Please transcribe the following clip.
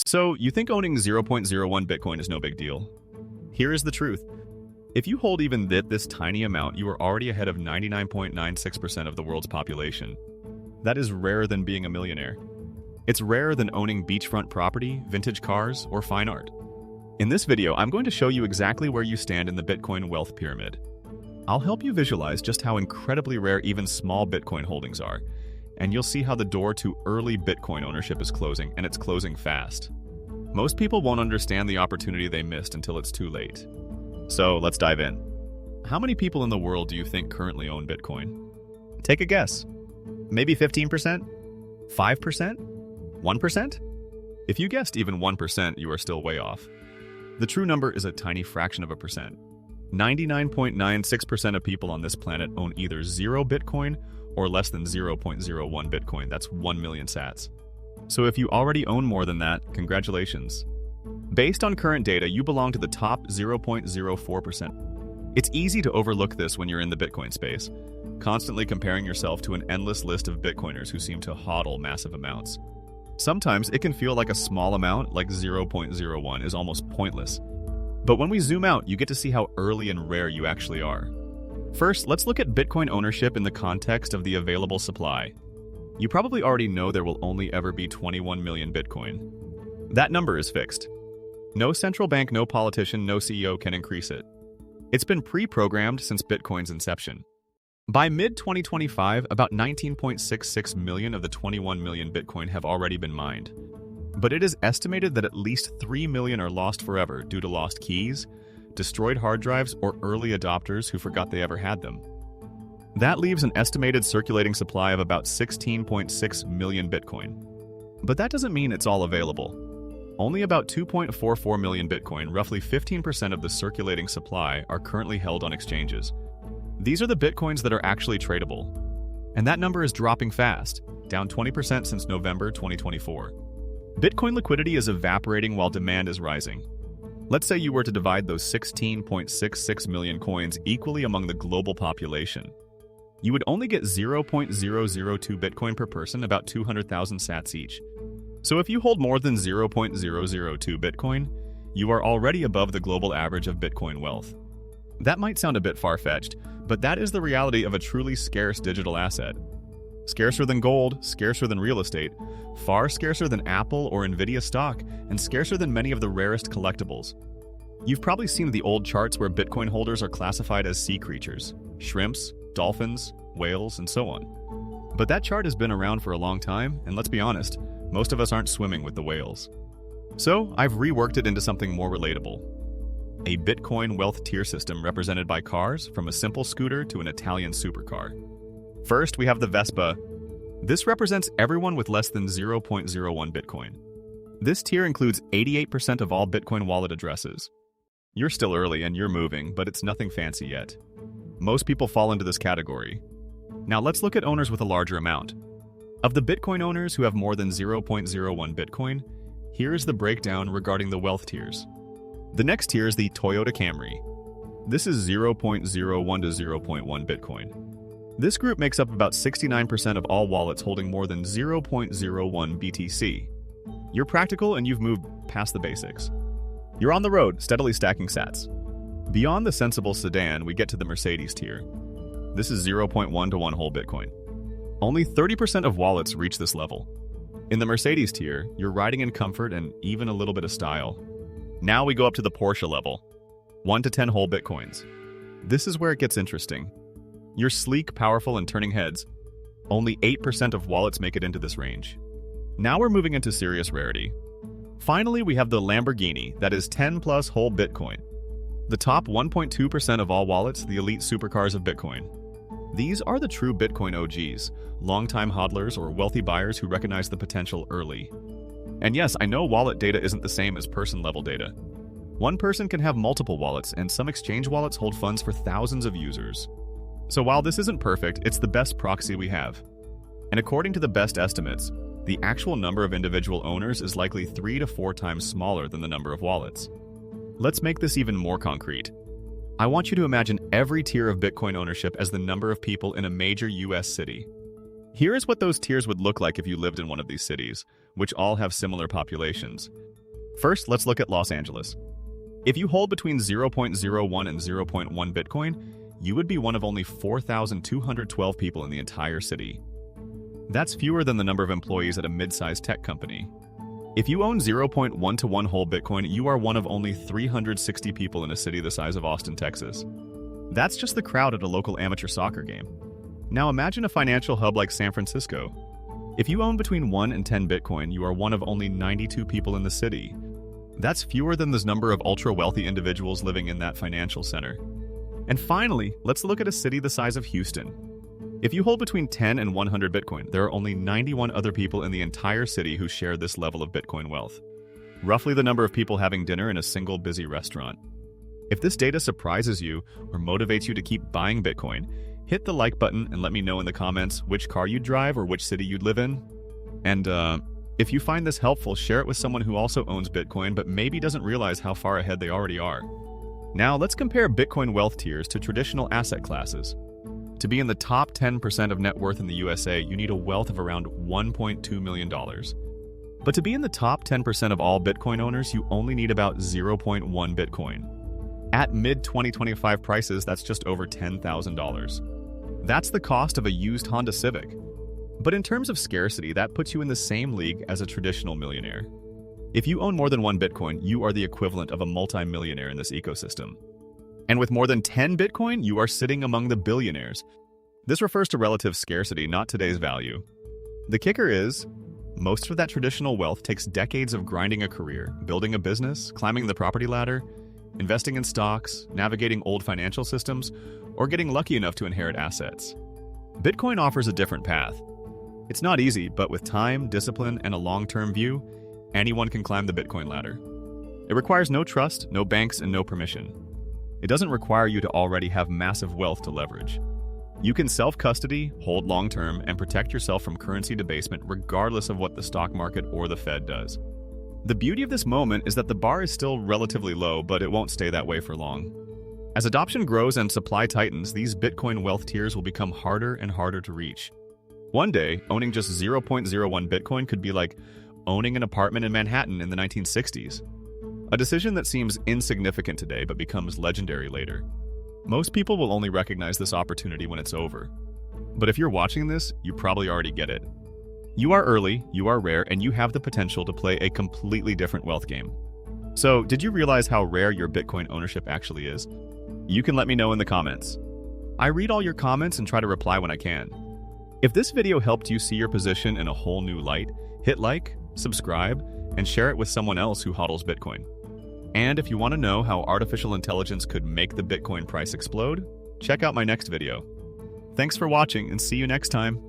So, you think owning 0.01 Bitcoin is no big deal? Here is the truth. If you hold even this tiny amount, you are already ahead of 99.96% of the world's population. That is rarer than being a millionaire. It's rarer than owning beachfront property, vintage cars, or fine art. In this video, I'm going to show you exactly where you stand in the Bitcoin wealth pyramid. I'll help you visualize just how incredibly rare even small Bitcoin holdings are, and you'll see how the door to early Bitcoin ownership is closing, and it's closing fast. Most people won't understand the opportunity they missed until it's too late. So let's dive in. How many people in the world do you think currently own Bitcoin? Take a guess. Maybe 15%? 5%? 1%? If you guessed even 1%, you are still way off. The true number is a tiny fraction of a percent. 99.96% of people on this planet own either 0 Bitcoin or less than 0.01 Bitcoin. That's 1 million sats. So if you already own more than that, congratulations. Based on current data, you belong to the top 0.04%. It's easy to overlook this when you're in the Bitcoin space, constantly comparing yourself to an endless list of Bitcoiners who seem to hodl massive amounts. Sometimes it can feel like a small amount, like 0.01, is almost pointless. But when we zoom out, you get to see how early and rare you actually are. First, let's look at Bitcoin ownership in the context of the available supply. You probably already know there will only ever be 21 million Bitcoin. That number is fixed. No central bank, no politician, no CEO can increase it. It's been pre-programmed since Bitcoin's inception. By mid-2025, about 19.66 million of the 21 million Bitcoin have already been mined. But it is estimated that at least 3 million are lost forever due to lost keys, destroyed hard drives, or early adopters who forgot they ever had them. That leaves an estimated circulating supply of about 16.6 million Bitcoin. But that doesn't mean it's all available. Only about 2.44 million Bitcoin, roughly 15% of the circulating supply, are currently held on exchanges. These are the Bitcoins that are actually tradable. And that number is dropping fast, down 20% since November 2024. Bitcoin liquidity is evaporating while demand is rising. Let's say you were to divide those 16.66 million coins equally among the global population. You would only get 0.002 Bitcoin per person, about 200,000 sats each. So if you hold more than 0.002 Bitcoin, you are already above the global average of Bitcoin wealth. That might sound a bit far-fetched, but that is the reality of a truly scarce digital asset. Scarcer than gold, scarcer than real estate, far scarcer than Apple or Nvidia stock, and scarcer than many of the rarest collectibles. You've probably seen the old charts where Bitcoin holders are classified as sea creatures, shrimps, dolphins, whales, and so on. But that chart has been around for a long time, and let's be honest, most of us aren't swimming with the whales. So I've reworked it into something more relatable. A Bitcoin wealth tier system represented by cars, from a simple scooter to an Italian supercar. First, we have the Vespa. This represents everyone with less than 0.01 Bitcoin. This tier includes 88% of all Bitcoin wallet addresses. You're still early and you're moving, but it's nothing fancy yet. Most people fall into this category. Now let's look at owners with a larger amount. Of the Bitcoin owners who have more than 0.01 Bitcoin, here is the breakdown regarding the wealth tiers. The next tier is the Toyota Camry. This is 0.01 to 0.1 Bitcoin. This group makes up about 69% of all wallets holding more than 0.01 BTC. You're practical and you've moved past the basics. You're on the road, steadily stacking sats. Beyond the sensible sedan, we get to the Mercedes tier. This is 0.1 to 1 whole Bitcoin. Only 30% of wallets reach this level. In the Mercedes tier, you're riding in comfort and even a little bit of style. Now we go up to the Porsche level. 1 to 10 whole Bitcoins. This is where it gets interesting. You're sleek, powerful, and turning heads. Only 8% of wallets make it into this range. Now we're moving into serious rarity. Finally, we have the Lamborghini, that is 10 plus whole Bitcoin. The top 1.2% of all wallets, the elite supercars of Bitcoin. These are the true Bitcoin OGs, longtime hodlers or wealthy buyers who recognize the potential early. And yes, I know wallet data isn't the same as person-level data. One person can have multiple wallets, and some exchange wallets hold funds for thousands of users. So while this isn't perfect, it's the best proxy we have. And according to the best estimates, the actual number of individual owners is likely 3 to 4 times smaller than the number of wallets. Let's make this even more concrete. I want you to imagine every tier of Bitcoin ownership as the number of people in a major US city. Here is what those tiers would look like if you lived in one of these cities, which all have similar populations. First, let's look at Los Angeles. If you hold between 0.01 and zero point 0.1 Bitcoin, you would be one of only 4,212 people in the entire city. That's fewer than the number of employees at a mid-sized tech company. If you own 0.1 to 1 whole Bitcoin, you are one of only 360 people in a city the size of Austin, Texas. That's just the crowd at a local amateur soccer game. Now imagine a financial hub like San Francisco. If you own between 1 and 10 Bitcoin, you are one of only 92 people in the city. That's fewer than the number of ultra-wealthy individuals living in that financial center. And finally, let's look at a city the size of Houston. If you hold between 10 and 100 Bitcoin, there are only 91 other people in the entire city who share this level of Bitcoin wealth. Roughly the number of people having dinner in a single busy restaurant. If this data surprises you or motivates you to keep buying Bitcoin, hit the like button and let me know in the comments which car you'd drive or which city you'd live in. And if you find this helpful, share it with someone who also owns Bitcoin but maybe doesn't realize how far ahead they already are. Now let's compare Bitcoin wealth tiers to traditional asset classes. To be in the top 10% of net worth in the USA, you need a wealth of around $1.2 million. But to be in the top 10% of all Bitcoin owners, you only need about 0.1 Bitcoin. At mid-2025 prices, that's just over $10,000. That's the cost of a used Honda Civic. But in terms of scarcity, that puts you in the same league as a traditional millionaire. If you own more than 1 Bitcoin, you are the equivalent of a multi-millionaire in this ecosystem. And with more than 10 Bitcoin, you are sitting among the billionaires. This refers to relative scarcity, not today's value. The kicker is, most of that traditional wealth takes decades of grinding a career, building a business, climbing the property ladder, investing in stocks, navigating old financial systems, or getting lucky enough to inherit assets. Bitcoin offers a different path. It's not easy, but with time, discipline, and a long-term view, anyone can climb the Bitcoin ladder. It requires no trust, no banks, and no permission. It doesn't require you to already have massive wealth to leverage. You can self-custody, hold long-term, and protect yourself from currency debasement regardless of what the stock market or the Fed does. The beauty of this moment is that the bar is still relatively low, but it won't stay that way for long. As adoption grows and supply tightens, these Bitcoin wealth tiers will become harder and harder to reach. One day, owning just 0.01 Bitcoin could be like owning an apartment in Manhattan in the 1960s. A decision that seems insignificant today but becomes legendary later. Most people will only recognize this opportunity when it's over. But if you're watching this, you probably already get it. You are early, you are rare, and you have the potential to play a completely different wealth game. So, did you realize how rare your Bitcoin ownership actually is? You can let me know in the comments. I read all your comments and try to reply when I can. If this video helped you see your position in a whole new light, hit like, subscribe, and share it with someone else who hodls Bitcoin. And if you want to know how artificial intelligence could make the Bitcoin price explode, check out my next video. Thanks for watching and see you next time.